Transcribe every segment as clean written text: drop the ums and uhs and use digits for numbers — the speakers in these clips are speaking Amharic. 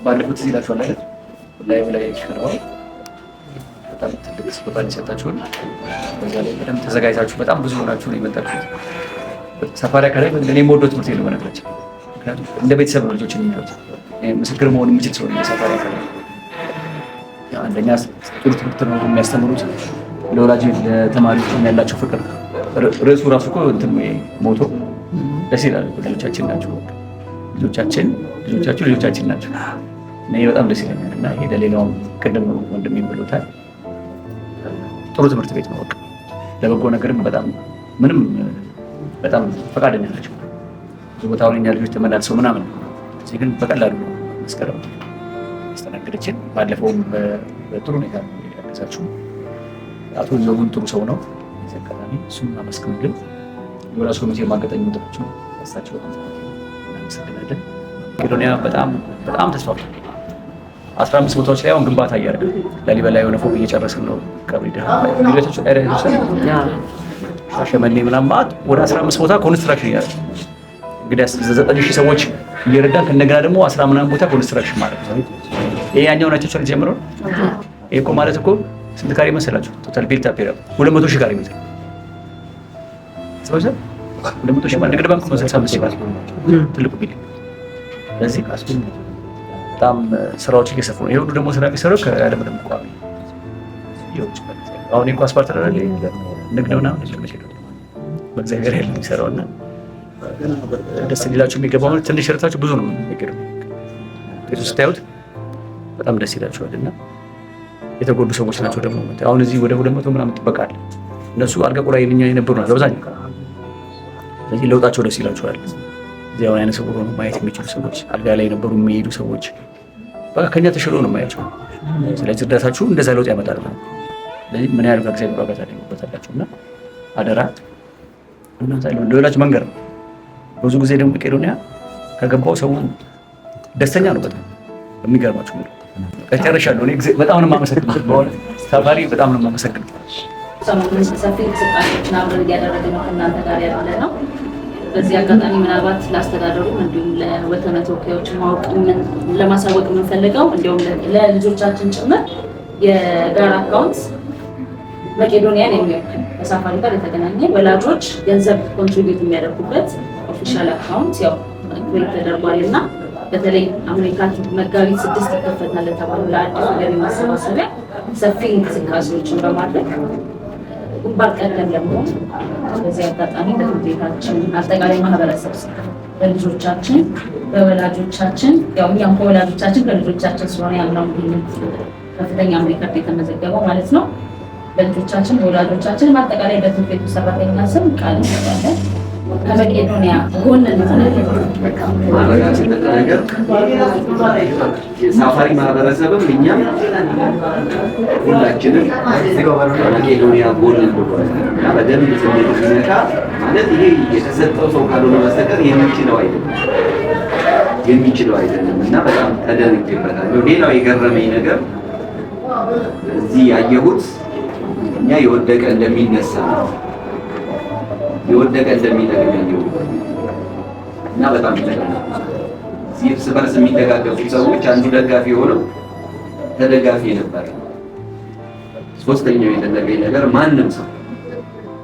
ባለፉት ይላችኋል አይደል ላይ ቀርበው በጣም ትልቅ ስጦታን የሰጣችሁን በዛ ላይ በደንብ ተዘጋጅታችሁ በጣም ብዙ ሆናችሁ ነው የመጣችሁት። ሳፋሪ አካዳሚ እኔ የምወደው ትምህርት ነው በነገራችን። ምክንያቱም እንደ ቤተሰብ ነው ልጆችን የሚያዩት። ምስክር መሆን የሚችል ሰው ነው ሳፋሪ አካዳሚ። አንደኛ ጥሩ ትምህርት ነው የሚያስተምሩት። ለወላጅ ለተማሪዎች ያላቸው ፍቅር ርዕሱ ራሱ እኮ እንትን ሞቶ ደስ ይላል። ልጆቻችን ናቸው ልጆቻችን ናቸው። እኔ በጣም ደስ ይለኛል እና ይሄ ለሌላውም ቅድም ወንድም ብሎታል። ጥሩ ትምህርት ቤት ነው። በቃ ለበጎ ነገርም በጣም ፈቃደኛ ናቸው። ብዙ ቦታ አሁን እኛ ልጆች ተመላልሰው ምናምን እዚህ ግን በቀላሉ መስከረም ያስተናገደችን። ባለፈውም በጥሩ ሁኔታ ያገዛችሁ አቶ ዘቡን ጥሩ ሰው ነው። አጋጣሚ እሱም አመስግኑልን። የራሱ ኮሚቴ ማገጠኝ ወጣችሁ እሳቸው እናመሰግናለን። መቄዶንያ በጣም ተስፋፍቷል። 15 ቦታዎች ላይ አሁን ግንባታ እያደረግን ላሊበላ የሆነ ፎቅ እየጨረስን ነው። ቀብሪ ሻሸመኔ ምናምን ማለት ወደ 15 ቦታ ኮንስትራክሽን እያደረግን እንግዲህ 9,000 ሰዎች እየረዳን ከእንደገና ደግሞ 10 ምናምን ቦታ ኮንስትራክሽን ማለት ነው። ይሄ ያኛው ናቸው ጀምሮ ይሄ እኮ ማለት እኮ ስንት ካሬ መሰላችሁ? ቶታል ቢልት አፕ 200,000 ካሬ ሜትር ስለዚህ 200,000 ማለት ንግድ ባንክ ነው 65 ይባላል ትልቁ ቢል። ስለዚህ በጣም ስራዎች እየሰፉ ነው። ይሄ ሁሉ ደግሞ ስራ የሚሰራው ከያለምንም ቋሚ ይወጭ አሁን እንኳን አስፓልት አይደል ንግድ ምናምን በእግዚአብሔር ያለ የሚሰራውና ደስ ሊላችሁ የሚገባው ትንሽ ሸርታችሁ ብዙ ነው የሚገርም ቤቱ ስታዩት በጣም ደስ ይላችኋልና የተጎዱ ሰዎች ናቸው። ደግሞ አሁን እዚህ ወደ 200 ምናምን ጥበቃል። እነሱ አልጋ ቁራይ የነበሩ ናቸው አብዛኛው። ስለዚህ ለውጣቸው ደስ ይላችኋል። እዚህ አሁን አይነ ስውር ሆነው ማየት የሚችሉ ሰዎች፣ አልጋ ላይ የነበሩ የሚሄዱ ሰዎች በቃ ከኛ ተሽሎ ነው የማያቸው። ስለዚህ እርዳታችሁ እንደዛ ለውጥ ያመጣል። ስለዚህ ምን ያህል ከእግዚአብሔር ጋር ታገኙበታላችሁና አደራ እናንተ ለወላጅ መንገር ነው። ብዙ ጊዜ ደግሞ መቄዶንያ ከገባው ሰው ደስተኛ ነው። በጣም የሚገርማችሁ ነው። ከጨረሻለሁ። እኔ በጣም ነው የማመሰግነው። በኋላ ሳፋሪ በጣም ነው የማመሰግነው። ሰሞኑን ሰፊ እንቅስቃሴዎችን አብረን እያደረግን ነው ከእናንተ ጋር ያለ ነው። በዚህ አጋጣሚ ምናልባት ላስተዳደሩ እንዲሁም ለወተነ ተወካዮች ማወቅ ለማሳወቅ የምንፈልገው እንዲሁም ለልጆቻችን ጭምር የጋራ አካውንት መቄዶንያን የሚወክል ከሳፋሪ ጋር የተገናኘ ወላጆች ገንዘብ ኮንትሪቢዩት የሚያደርጉበት ኦፊሻል አካውንት ያው ክሬት ተደርጓል እና በተለይ አሜሪካ መጋቢት 6 ይከፈታል ለተባለው ለአዲሱ ገቢ ማሰባሰቢያ ሰፊ እንቅስቃሴዎችን በማድረግ ግንባር ቀደም ለመሆን በዚህ አጋጣሚ ለቤታችን አጠቃላይ ማህበረሰብ በልጆቻችን በወላጆቻችን ያው እኛም ከወላጆቻችን ከልጆቻችን ስለሆነ ያለው ከፍተኛ ሪከርድ የተመዘገበው ማለት ነው። በልጆቻችን በወላጆቻችን አጠቃላይ በትምህርት ቤቱ ሰራተኛ ስም ቃል እንገባለን ከመቄዶንያ ጎን ሳፋሪ ማህበረሰብም እኛም ሁላችንም መቄዶንያ ጎን እና በደንብ ስሜት ሲነካ ማለት ይሄ የተሰጠው ሰው ካልሆነ በስተቀር የሚችለው አይደለም እና በጣም ተደንቄበታለሁ። ሌላው የገረመኝ ነገር እዚህ ያየሁት እኛ የወደቀ እንደሚነሳ እንደሚጠቅም እና በጣም ይጠቅማል። እርስ በርስ የሚደጋገፉ ሰዎች አንዱ ደጋፊ ሆነው ተደጋፊ ነበር። ሶስተኛው የተደረገኝ ነገር ማንም ሰው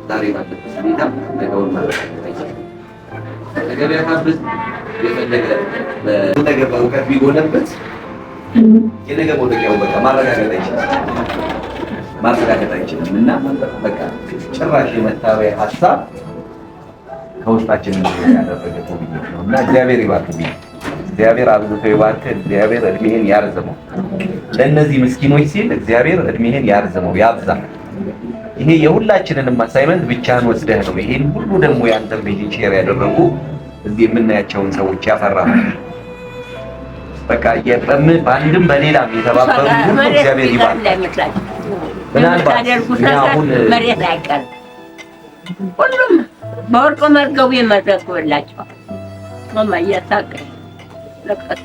ዛሬ ባለበት ሁኔታ ነገውን ማረጋገጥ አይችልም። ገበያ ካብዝ የፈለገ በእውቀት ቢጎለበት የነገ መውደቂያው በቃ ማረጋገጥ አይችልም እና በቃ ጭራሽ የመታበያ ሀሳብ ከውስጣችን ያደረገ ኮሚቴ ነው እና እግዚአብሔር ይባርክ። እግዚአብሔር አብዝቶ ይባርክ። እግዚአብሔር እድሜህን ያርዝመው። ለእነዚህ ምስኪኖች ሲል እግዚአብሔር እድሜህን ያርዝመው ያብዛ። ይሄ የሁላችንንም አሳይመንት ብቻህን ወስደህ ነው ይሄን ሁሉ ደግሞ ያንተን ቤት ሼር ያደረጉ እዚህ የምናያቸውን ሰዎች ያፈራህ። በቃ በአንድም በሌላም የተባበሩ ሁሉ እግዚአብሔር ይባርክ። ምናልባት አሁን መሬት አይቀርም ሁሉም በወርቅ መርገቡ የመረቁላቸው እያሳቀ ለቀስ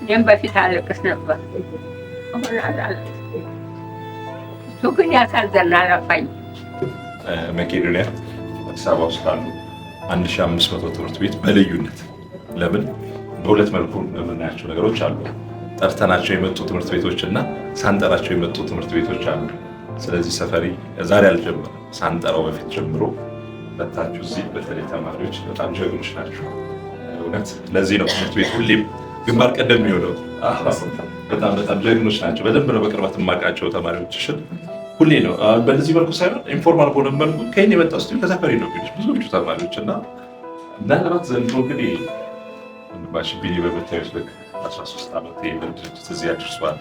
እኔም በፊት አለቅስ ነበር። አሁን አላለቅስ። እሱ ግን ያሳዝናል። አፋኝ መቄዶንያ አዲስ አበባ ውስጥ ካሉ 1500 ትምህርት ቤት በልዩነት ለምን በሁለት መልኩ የምናያቸው ነገሮች አሉ። ጠርተናቸው የመጡ ትምህርት ቤቶች እና ሳንጠራቸው የመጡ ትምህርት ቤቶች አሉ። ስለዚህ ሰፈሪ ዛሬ አልጀመረም፣ ሳንጠራው በፊት ጀምሮ መታችሁ እዚህ በተለይ ተማሪዎች በጣም ጀግኖች ናቸው። እውነት ለዚህ ነው ትምህርት ቤት ሁሌም ግንባር ቀደም የሚሆነው። በጣም ጀግኖች ናቸው። በደንብ ነው በቅርበት የማውቃቸው ተማሪዎችሽን ሁሌ ነው በዚህ መልኩ ሳይሆን ኢንፎርማል በሆነ መልኩ ከእኔ የመጣ ስ ከሰፈሪ ነው ብዙዎቹ ተማሪዎች እና ምናልባት ዘንድሮ እንግዲህ ወንድማችን ቢኒ በምታዩት ልክ 13 ዓመት ድርጅት እዚህ አድርሷል።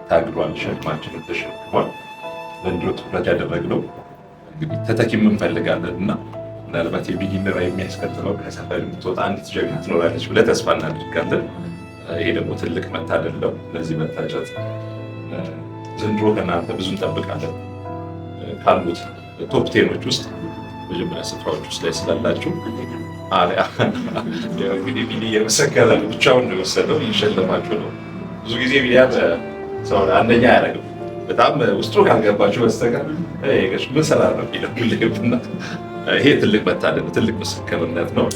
ታግሏል፣ ሸክማችንን ተሸክሟል። ዘንድሮ ትኩረት ያደረግነው እንግዲህ ተተኪም እንፈልጋለን እና ምናልባት የቢኒን ራዕይ የሚያስቀጥለው ከሰፈር የምትወጣ አንዲት ጀግና ትኖራለች ብለን ተስፋ እናደርጋለን። ይሄ ደግሞ ትልቅ መታደል ነው። ለዚህ መታጨት ዘንድሮ ከእናንተ ብዙ እንጠብቃለን። ካሉት ቶፕ ቴኖች ውስጥ መጀመሪያ ስፍራዎች ውስጥ ላይ ስላላችሁ እንግዲህ ቢኒ የመሰከረ ብቻውን ነው የወሰደው፣ እየሸለማችሁ ነው። ብዙ ጊዜ ሚዲያ ሰው አንደኛ አያደርግም። በጣም ውስጡ ካልገባችሁ በስተቀር ምን ሰራ ነው የሚለው። ይሄ ትልቅ መታደል፣ ትልቅ ምስክርነት ነው።